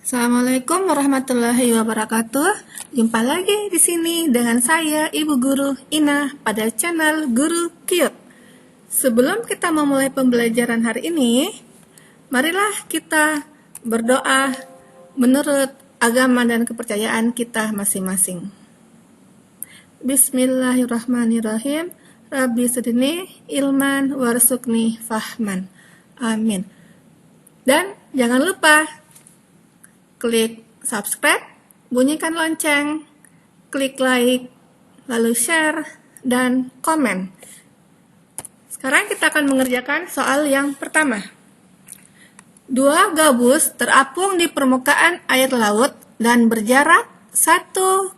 Assalamualaikum warahmatullahi wabarakatuh. Jumpa lagi di sini dengan saya Ibu Guru Ina pada channel Guru Cute. Sebelum kita memulai pembelajaran hari ini, marilah kita berdoa menurut agama dan kepercayaan kita masing-masing. Bismillahirrahmanirrahim. Rabbi sedini ilman warzuqni fahman. Amin. Dan jangan lupa klik subscribe, bunyikan lonceng, klik like, lalu share, dan komen. Sekarang kita akan mengerjakan soal yang pertama. Dua gabus terapung di permukaan air laut dan berjarak 1,5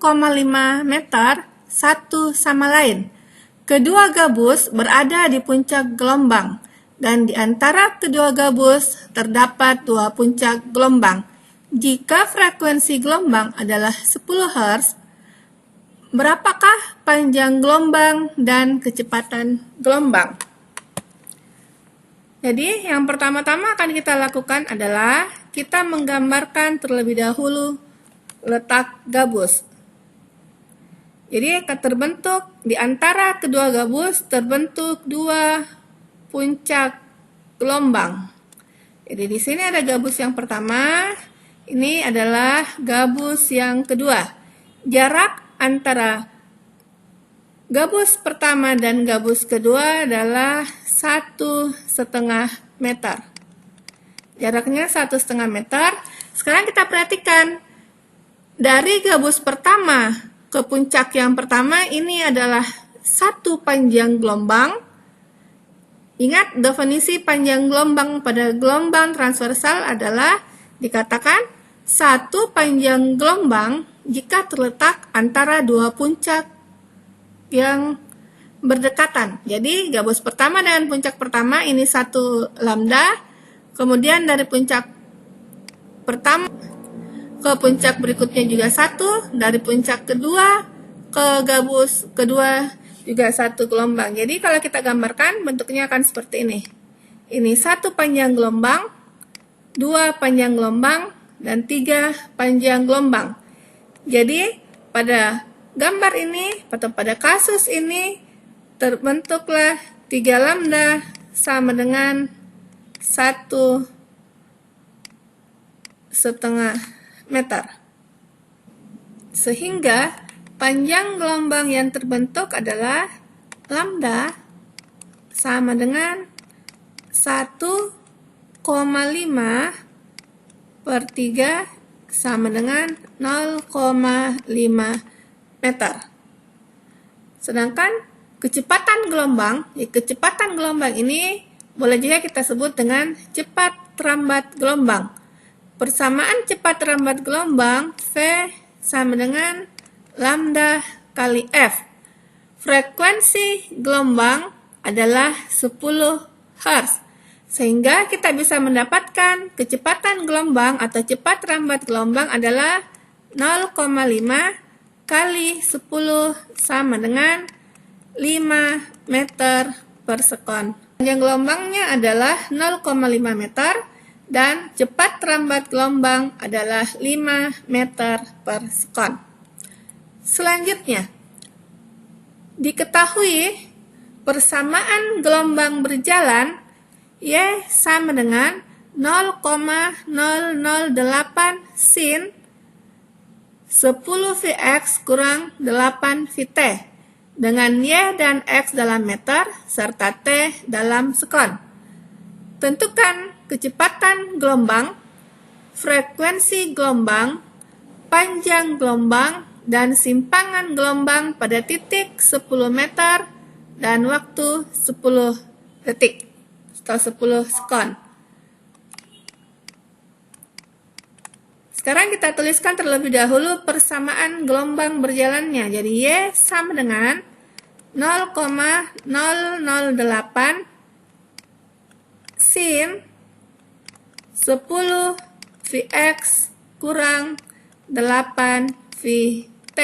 meter satu sama lain. Kedua gabus berada di puncak gelombang, dan di antara kedua gabus terdapat dua puncak gelombang. Jika frekuensi gelombang adalah 10 Hz, berapakah panjang gelombang dan kecepatan gelombang? Jadi, yang pertama-tama akan kita lakukan adalah kita menggambarkan terlebih dahulu letak gabus. Jadi, akan terbentuk di antara kedua gabus terbentuk dua puncak gelombang. Jadi, di sini ada gabus yang pertama. Ini adalah gabus yang kedua. Jarak antara gabus pertama dan gabus kedua adalah 1,5 meter. Jaraknya 1,5 meter. Sekarang kita perhatikan. Dari gabus pertama ke puncak yang pertama ini adalah satu panjang gelombang. Ingat, definisi panjang gelombang pada gelombang transversal adalah dikatakan satu panjang gelombang jika terletak antara dua puncak yang berdekatan. Jadi gabus pertama dengan puncak pertama ini 1 lambda, kemudian dari puncak pertama ke puncak berikutnya juga 1, dari puncak kedua ke gabus kedua juga 1 gelombang. Jadi kalau kita gambarkan bentuknya akan seperti ini. Ini 1 panjang gelombang, 2 panjang gelombang, dan 3 panjang gelombang. Jadi, pada gambar ini, atau pada kasus ini, terbentuklah 3 lambda sama dengan 1,5 meter. Sehingga, panjang gelombang yang terbentuk adalah lambda sama dengan 1,5 per 3 sama dengan 0,5 meter. Sedangkan kecepatan gelombang ini boleh juga kita sebut dengan cepat rambat gelombang. Persamaan cepat rambat gelombang V sama dengan lambda kali F. Frekuensi gelombang adalah 10 Hz. Sehingga kita bisa mendapatkan kecepatan gelombang atau cepat rambat gelombang adalah 0,5 kali 10 sama dengan 5 meter per sekon. Panjang gelombangnya adalah 0,5 meter dan cepat rambat gelombang adalah 5 meter per sekon. Selanjutnya, diketahui persamaan gelombang berjalan Y sama dengan 0,008 sin 10 Vx kurang 8 Vt dengan Y dan X dalam meter serta T dalam sekon. Tentukan kecepatan gelombang, frekuensi gelombang, panjang gelombang, dan simpangan gelombang pada titik 10 meter dan waktu 10 detik. Atau 10 sekon. Sekarang kita tuliskan terlebih dahulu persamaan gelombang berjalannya. Jadi Y sama dengan 0,008 sin 10 Vx kurang 8 Vt.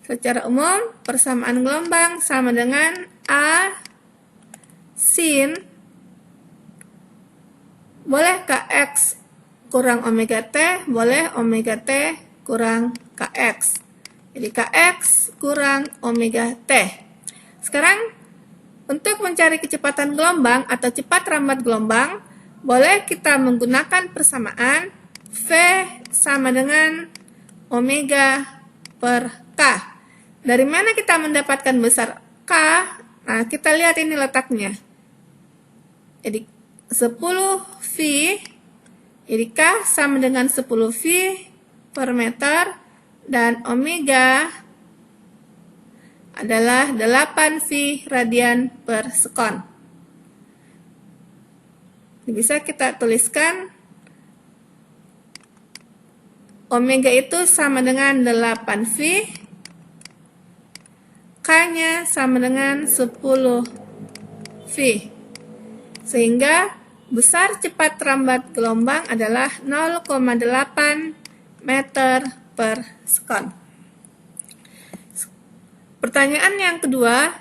Secara umum, persamaan gelombang sama dengan A sin, bolehkah X kurang omega T, boleh omega T kurang Kx. Jadi Kx kurang omega T. Sekarang, untuk mencari kecepatan gelombang atau cepat rambat gelombang, boleh kita menggunakan persamaan V sama dengan omega per K. Dari mana kita mendapatkan besar K? Nah, kita lihat ini letaknya. Jadi 10 V, jadi K sama dengan 10 V per meter, dan omega adalah 8 V radian per sekon. Bisa kita tuliskan omega itu sama dengan 8 V, K-nya sama dengan 10 V. Sehingga besar cepat rambat gelombang adalah 0,8 meter per sekon. Pertanyaan yang kedua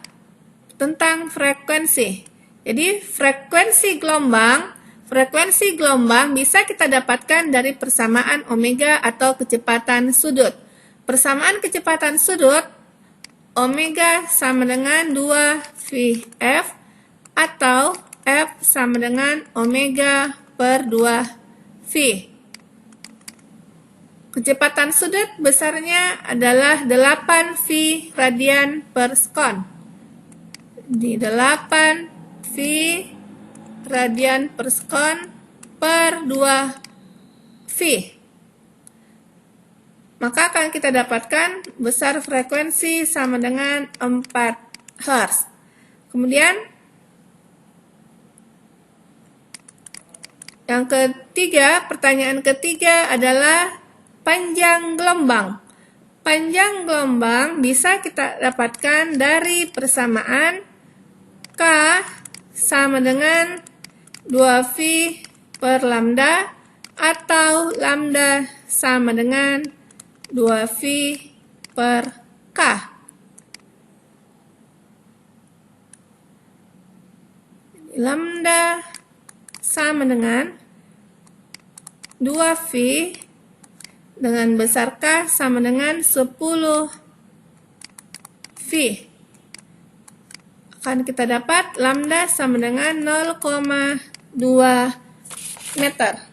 tentang frekuensi. Jadi frekuensi gelombang bisa kita dapatkan dari persamaan omega atau kecepatan sudut. Persamaan kecepatan sudut, omega sama dengan 2VF atau F sama dengan omega per 2V. Kecepatan sudut besarnya adalah 8 V radian per sekon. Di 8 V radian per sekon per 2 V. Maka akan kita dapatkan besar frekuensi sama dengan 4 Hz. Kemudian yang ketiga, pertanyaan ketiga adalah panjang gelombang. Panjang gelombang bisa kita dapatkan dari persamaan K sama dengan 2V per lambda atau lambda sama dengan 2V per K. Lambda sama dengan 2V dengan besar K sama dengan 10 V. Akan kita dapat lambda sama dengan 0,2 meter.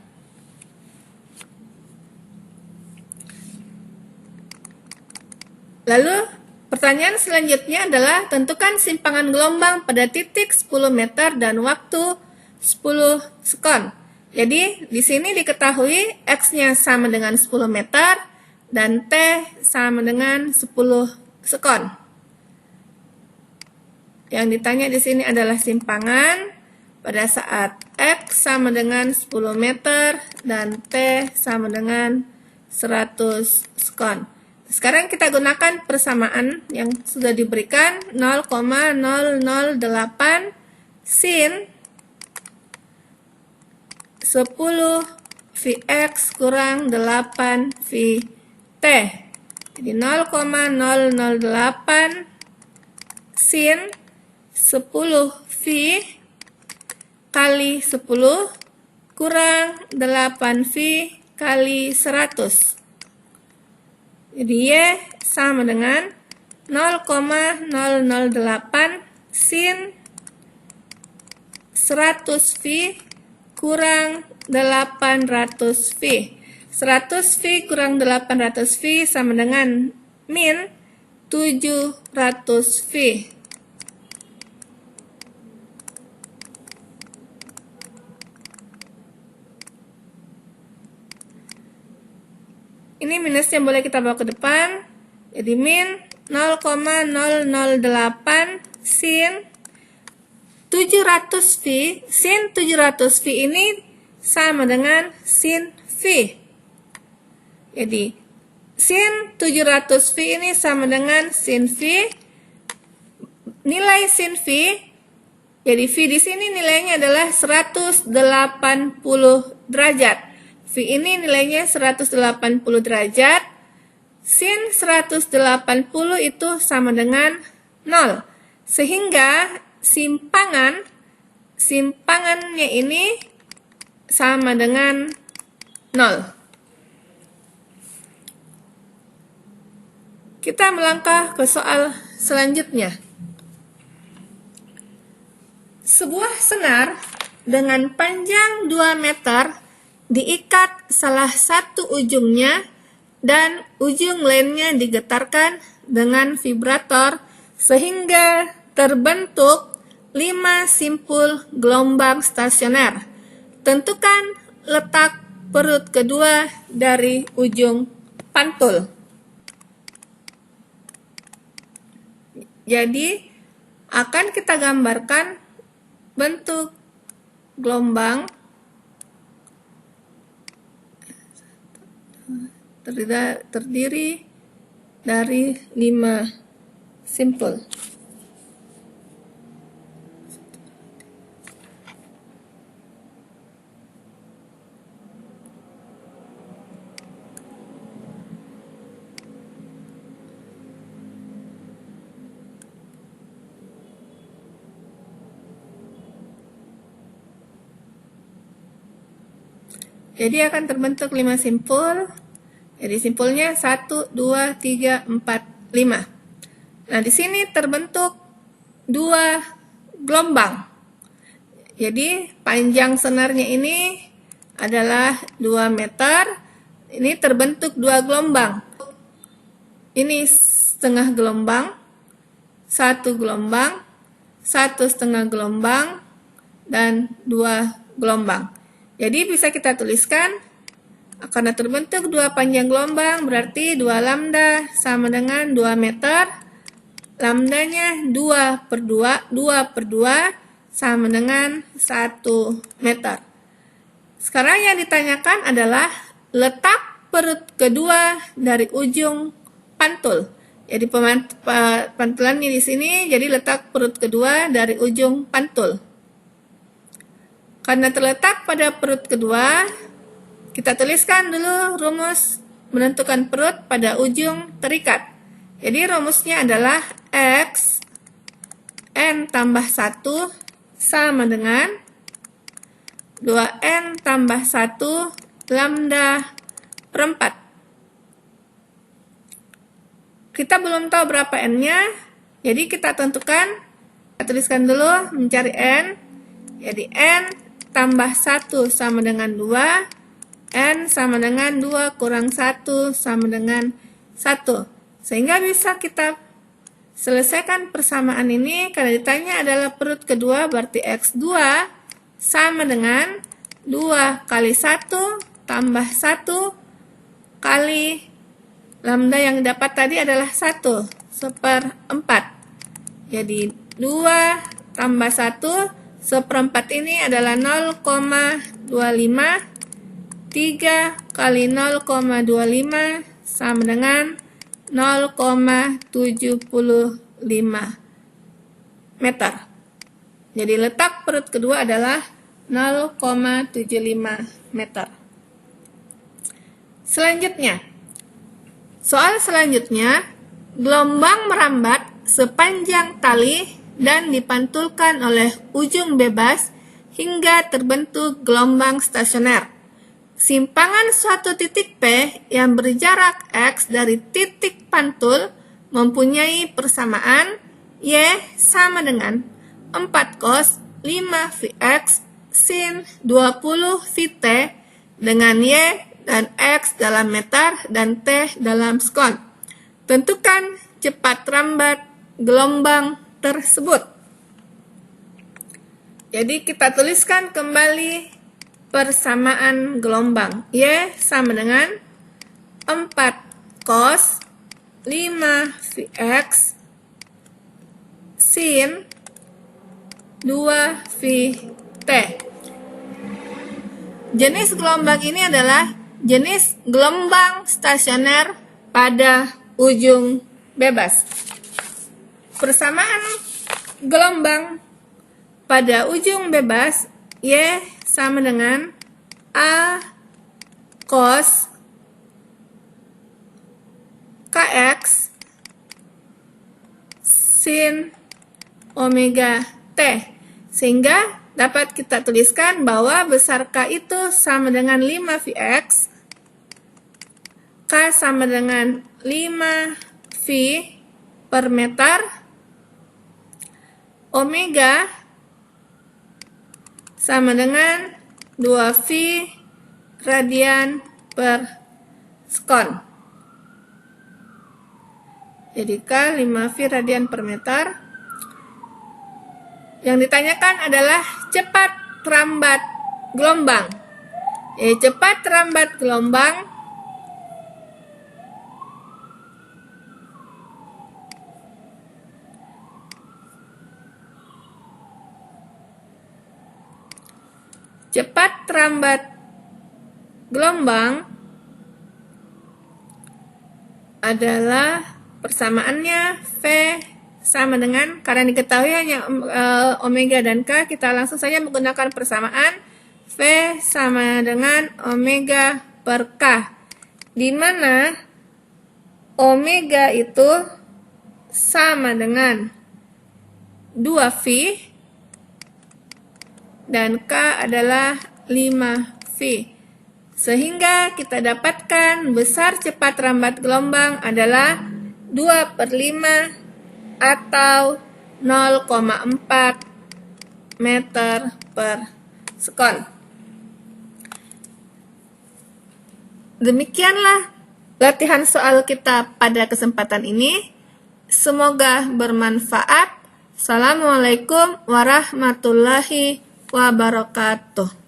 Lalu pertanyaan selanjutnya adalah tentukan simpangan gelombang pada titik 10 meter dan waktu 10 sekon. Jadi di sini diketahui X-nya sama dengan 10 meter dan T sama dengan 10 sekon. Yang ditanya di sini adalah simpangan pada saat X sama dengan 10 meter dan T sama dengan 100 sekon. Sekarang kita gunakan persamaan yang sudah diberikan 0,008 sin 10 Vx kurang 8 Vt. Jadi 0,008 sin 10 V kali 10 kurang 8 V kali 100. Jadi Y sama dengan 0,008 sin 100 V kurang 800 V. 100 V kurang 800 V sama dengan min 700 V. Ini minusnya boleh kita bawa ke depan. Jadi min 0,008 sin 700 V. Sin 700 V ini sama dengan sin V. Jadi sin 700 V ini sama dengan sin V. Nilai sin V, jadi V di sini nilainya adalah 180 derajat. V ini nilainya 180 derajat. Sin 180 itu sama dengan 0. Sehingga simpangannya ini sama dengan 0. Kita melangkah ke soal selanjutnya. Sebuah senar dengan panjang 2 meter diikat salah satu ujungnya dan ujung lainnya digetarkan dengan vibrator sehingga terbentuk 5 simpul gelombang stasioner. Tentukan letak perut kedua dari ujung pantul. Jadi, akan kita gambarkan bentuk gelombang terdiri dari 5 simpul. Jadi akan terbentuk 5 simpul. Jadi simpulnya 1, 2, 3, 4, 5. Nah, di sini terbentuk 2 gelombang. Jadi panjang senarnya ini adalah 2 meter. Ini terbentuk 2 gelombang. Ini setengah gelombang, 1 gelombang, 1,5 gelombang, dan 2 gelombang. Jadi bisa kita tuliskan, karena terbentuk 2 panjang gelombang, berarti 2 lambda sama dengan 2 meter. Lambdanya 2 per 2 sama dengan 1 meter. Sekarang yang ditanyakan adalah letak perut kedua dari ujung pantul. Jadi pantulannya di sini, jadi letak perut kedua dari ujung pantul. Karena terletak pada perut kedua, kita tuliskan dulu rumus menentukan perut pada ujung terikat. Jadi rumusnya adalah X N tambah 1 sama dengan 2N tambah 1 lambda per 4. Kita belum tahu berapa N-nya, jadi kita tentukan, kita tuliskan dulu mencari N. Jadi N tambah 1 sama dengan 2, N sama dengan 2 kurang 1 sama dengan 1. Sehingga bisa kita selesaikan persamaan ini, karena ditanya adalah perut kedua, berarti X2 sama dengan 2 kali 1 tambah 1 kali lambda yang dapat tadi adalah 1 1/4. Jadi 2 tambah 1 1/4 ini adalah 0,25. 3 kali 0,25 sama dengan 0,75 meter. Jadi letak perut kedua adalah 0,75 meter. Selanjutnya, soal selanjutnya, gelombang merambat sepanjang tali dan dipantulkan oleh ujung bebas hingga terbentuk gelombang stasioner. Simpangan suatu titik P yang berjarak X dari titik pantul mempunyai persamaan Y sama dengan 4 cos 5 Vx sin 20 Vt dengan Y dan X dalam meter dan T dalam sekon. Tentukan cepat rambat gelombang tersebut. Jadi kita tuliskan kembali persamaan gelombang. Y sama dengan 4 cos 5 Vx sin 2 Vt. Jenis gelombang ini adalah jenis gelombang stasioner pada ujung bebas. Persamaan gelombang pada ujung bebas, Y sama dengan A cos Kx sin omega T. Sehingga dapat kita tuliskan bahwa besar K itu sama dengan 5 Vx, K sama dengan 5 V per meter, omega sama dengan 2 V radian per sekon. Jadi K 5 V radian per meter. Yang ditanyakan adalah cepat rambat gelombang. Cepat rambat gelombang adalah persamaannya V sama dengan, karena diketahui hanya omega dan K, kita langsung saja menggunakan persamaan V sama dengan omega per K, di mana omega itu sama dengan 2 V dan K adalah 5 V. Sehingga kita dapatkan besar cepat rambat gelombang adalah 2/5 atau 0,4 meter per sekon. Demikianlah latihan soal kita pada kesempatan ini. Semoga bermanfaat. Assalamualaikum warahmatullahi wabarakatuh.